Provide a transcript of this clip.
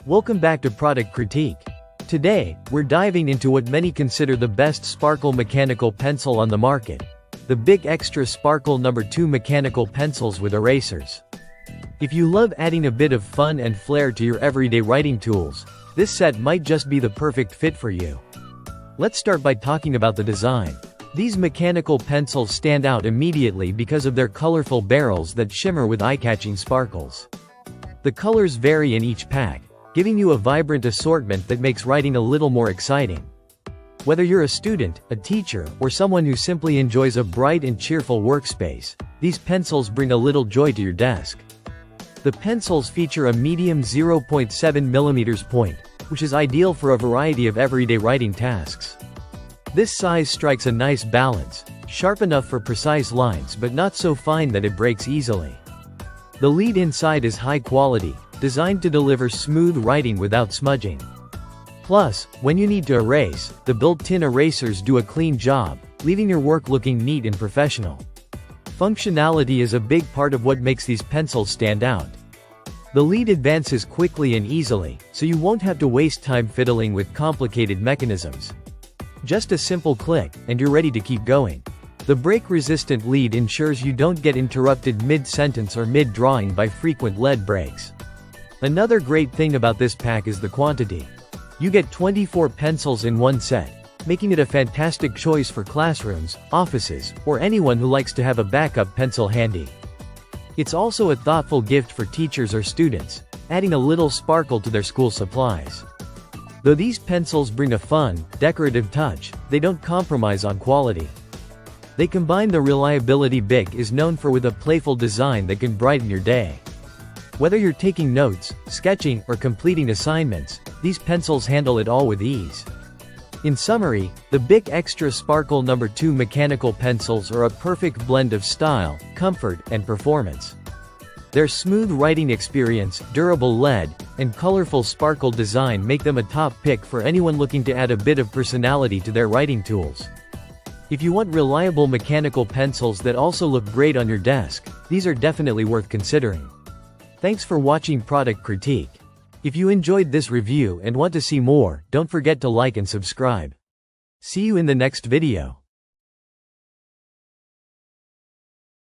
Welcome back to Product Critique. Today, we're diving into what many consider the best sparkle mechanical pencil on the market, the BIC Xtra-Sparkle No. 2 mechanical pencils with erasers. If you love adding a bit of fun and flair to your everyday writing tools, this set might just be the perfect fit for you. Let's start by talking about the design. These mechanical pencils stand out immediately because of their colorful barrels that shimmer with eye-catching sparkles. The colors vary in each pack, giving you a vibrant assortment that makes writing a little more exciting. Whether you're a student, a teacher, or someone who simply enjoys a bright and cheerful workspace, these pencils bring a little joy to your desk. The pencils feature a medium 0.7mm point, which is ideal for a variety of everyday writing tasks. This size strikes a nice balance, sharp enough for precise lines but not so fine that it breaks easily. The lead inside is high quality, designed to deliver smooth writing without smudging. Plus, when you need to erase, the built-in erasers do a clean job, leaving your work looking neat and professional. Functionality is a big part of what makes these pencils stand out. The lead advances quickly and easily, so you won't have to waste time fiddling with complicated mechanisms. Just a simple click, and you're ready to keep going. The break-resistant lead ensures you don't get interrupted mid-sentence or mid-drawing by frequent lead breaks. Another great thing about this pack is the quantity. You get 24 pencils in one set, making it a fantastic choice for classrooms, offices, or anyone who likes to have a backup pencil handy. It's also a thoughtful gift for teachers or students, adding a little sparkle to their school supplies. Though these pencils bring a fun, decorative touch, they don't compromise on quality. They combine the reliability BIC is known for with a playful design that can brighten your day. Whether you're taking notes, sketching, or completing assignments, these pencils handle it all with ease. In summary, the BIC Xtra-Sparkle No. 2 mechanical pencils are a perfect blend of style, comfort, and performance. Their smooth writing experience, durable lead, and colorful sparkle design make them a top pick for anyone looking to add a bit of personality to their writing tools. If you want reliable mechanical pencils that also look great on your desk, these are definitely worth considering. Thanks for watching Product Critique. If you enjoyed this review and want to see more, don't forget to like and subscribe. See you in the next video.